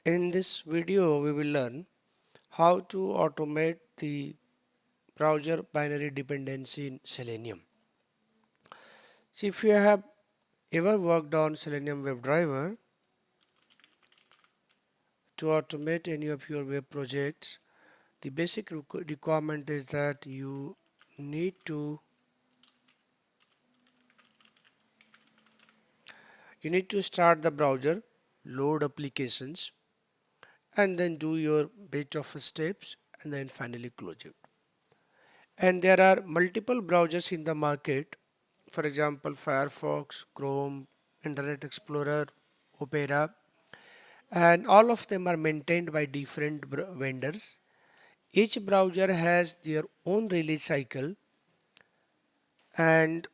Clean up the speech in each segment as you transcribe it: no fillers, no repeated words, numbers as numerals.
In this video, we will learn how to automate the browser binary dependency in Selenium. So if you have ever worked on Selenium WebDriver to automate any of your web projects, the basic requirement is that you need to start the browser, load applications, and then do your bit of steps and then finally close it. And there are multiple browsers in the market. For example, Firefox, Chrome, Internet Explorer, Opera, and all of them are maintained by different vendors. Each browser has their own release cycle, and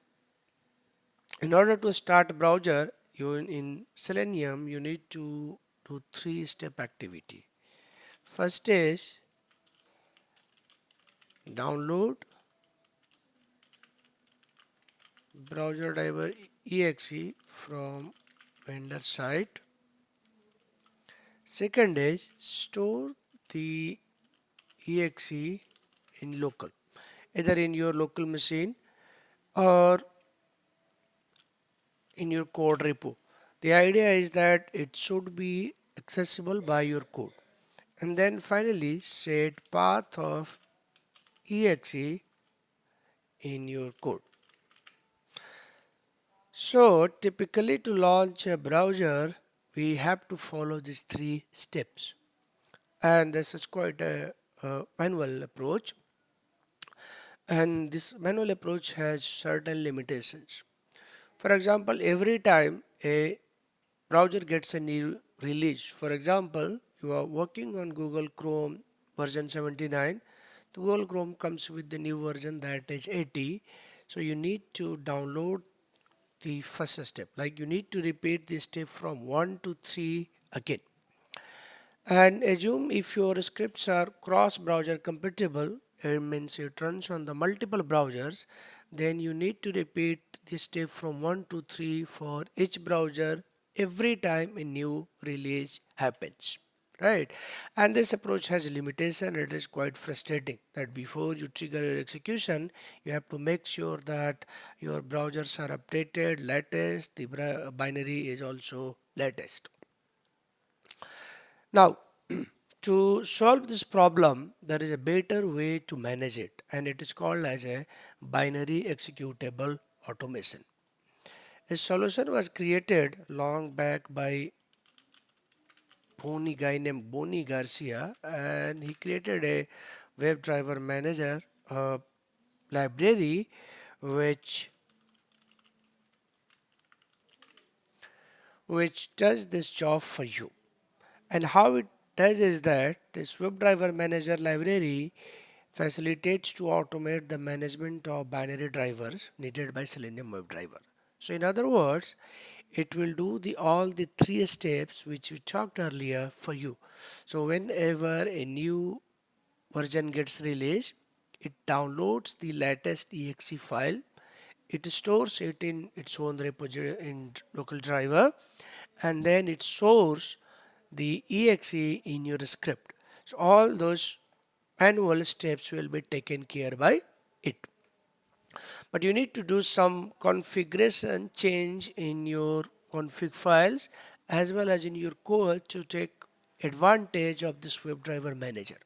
in order to start a browser, in Selenium you need to do three-step activity. First is download browser driver exe from vendor site. Second is store the exe in local, either in your local machine or in your code repo. The idea is that it should be accessible by your code. And then finally set path of exe in your code. So typically to launch a browser, we have to follow these three steps. And this is quite a manual approach. And this manual approach has certain limitations. For example, every time a browser gets a new release, for example, you are working on Google Chrome version 79, the Google Chrome comes with the new version that is 80. So you need to download the first step, like you need to repeat this step from 1 to 3 again. And assume if your scripts are cross-browser compatible, it means it runs on the multiple browsers, then you need to repeat this step from 1 to 3 for each browser every time a new release happens. Right? And this approach has a limitation. It is quite frustrating that before you trigger your execution, you have to make sure that your browsers are updated, latest, the binary is also latest. Now, to solve this problem, there is a better way to manage it, and it is called as a binary executable automation. A solution was created long back by guy named Boni Garcia, and he created a WebDriver manager library which does this job for you. And how it does is that this WebDriver manager library facilitates to automate the management of binary drivers needed by Selenium WebDriver. So in other words, it will do all the three steps which we talked earlier for you. So whenever a new version gets released, it downloads the latest exe file, it stores it in its own repository in local driver, and then it stores the exe in your script. So all those manual steps will be taken care by it. But you need to do some configuration change in your config files as well as in your code to take advantage of this WebDriver manager.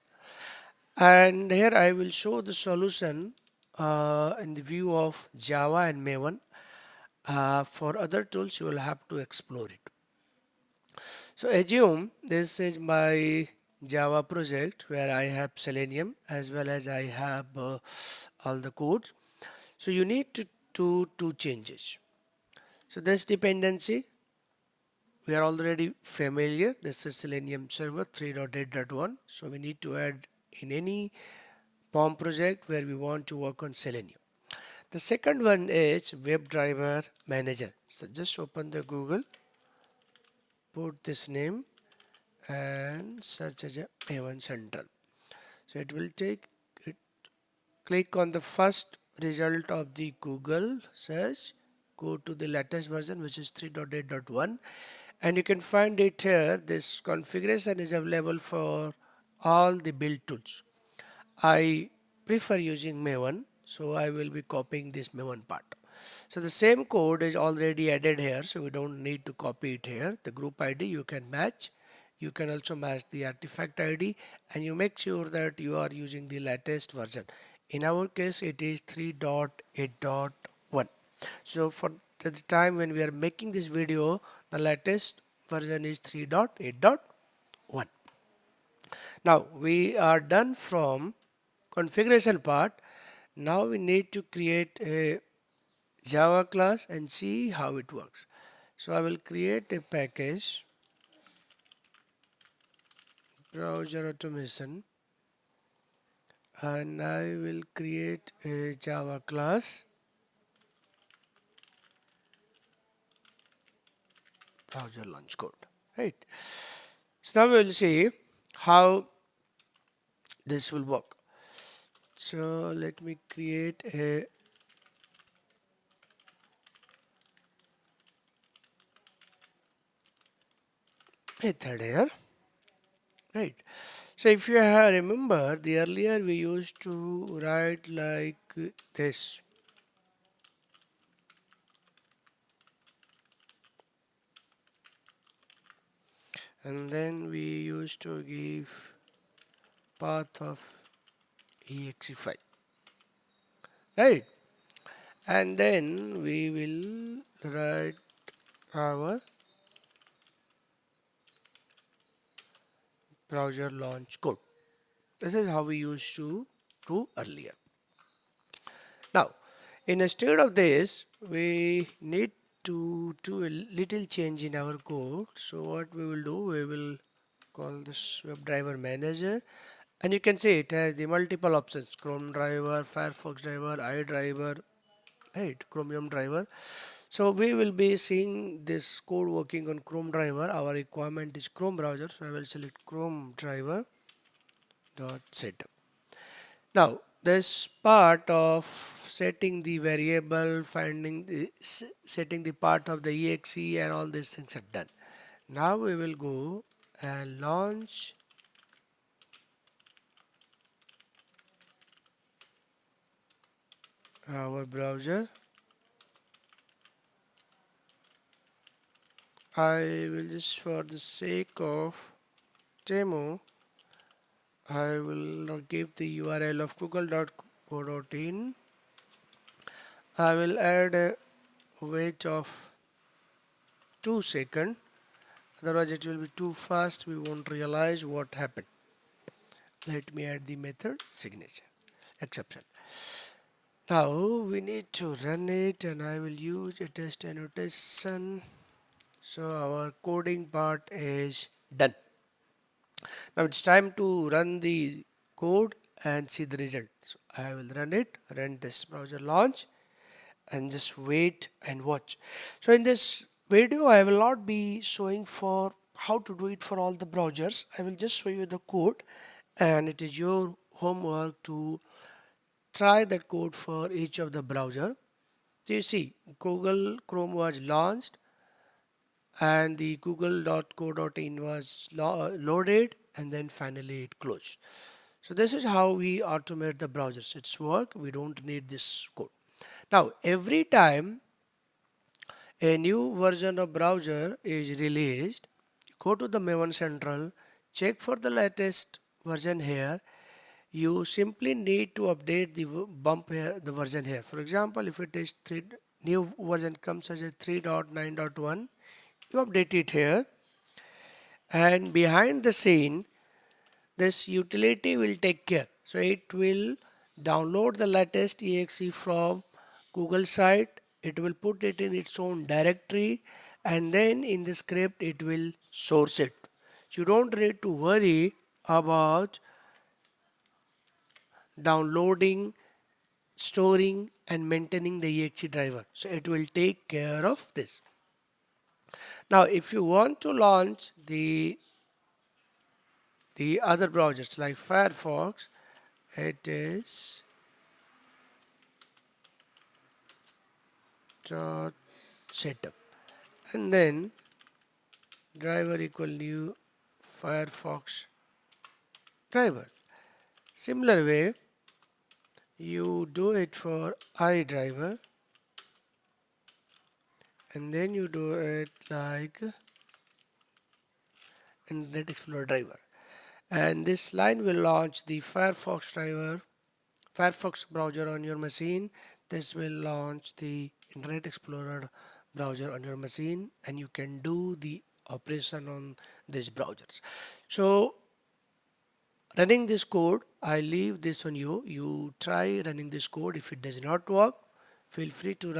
And here I will show the solution in the view of Java and Maven. For other tools, you will have to explore it. So assume this is my Java project where I have Selenium as well as I have all the code. So you need to do two changes. So this dependency, we are already familiar. This is Selenium server 3.8.1. So we need to add in any POM project where we want to work on Selenium. The second one is WebDriver Manager. So just open the Google, put this name and search as a Maven Central. So it will take it. Click on the first result of the Google search, go to the latest version which is 3.8.1, and you can find it here. This configuration is available for all the build tools. I prefer using Maven, so I will be copying this Maven part. So the same code is already added here, so we don't need to copy it here. The group ID you can match. You can also match the artifact ID, and you make sure that you are using the latest version. In our case, it is 3.8.1. So for the time when we are making this video, the latest version is 3.8.1. Now we are done from configuration part. Now we need to create a Java class and see how it works. So I will create a package, browser automation, and I will create a Java class, browser launch code. Right. So now we will see how this will work. So let me create a method here. Right. So if you have remember the earlier we used to write like this, and then we used to give path of exe file, right? And then we will write our browser launch code. This is how we used to do earlier. Now, instead of this, we need to do a little change in our code. So what we will do, we will call this WebDriver manager, and you can see it has the multiple options: Chrome driver, Firefox driver, iDriver, right? Chromium driver. So we will be seeing this code working on Chrome driver. Our requirement is Chrome browser, so I will select Chrome driver dot setup. Now this part of setting the variable, finding the setting the part of the exe and all these things are done. Now we will go and launch our browser. I will just, for the sake of demo, I will give the URL of google.co.in. I will add a wait of 2 seconds, otherwise it will be too fast, we won't realize what happened. Let me add the method signature exception. Now we need to run it, and I will use a test annotation. So our coding part is done. Now it's time to run the code and see the result. So I will run it, run this browser launch, and just wait and watch. So in this video I will not be showing for how to do it for all the browsers. I will just show you the code, and it is your homework to try that code for each of the browser. So you see Google Chrome was launched, and the google.co.in was loaded, and then finally it closed. So this is how we automate the browsers. It's work, we don't need this code. Now every time a new version of browser is released, go to the Maven Central, check for the latest version here. You simply need to update the bump here, the version here. For example, if it is new version comes as a 3.9.1, you update it here, and behind the scene this utility will take care. So it will download the latest exe from Google site, it will put it in its own directory, and then in the script it will source it. So you don't need to worry about downloading, storing and maintaining the exe driver. So it will take care of this. Now if you want to launch the other browsers like Firefox, it is dot setup, and then driver equal new Firefox driver. Similar way, you do it for iDriver, and then you do it like Internet Explorer driver. And this line will launch the Firefox browser on your machine. This will launch the Internet Explorer browser on your machine, and you can do the operation on these browsers. So running this code, I leave this on you. You try running this code. If it does not work, feel free to run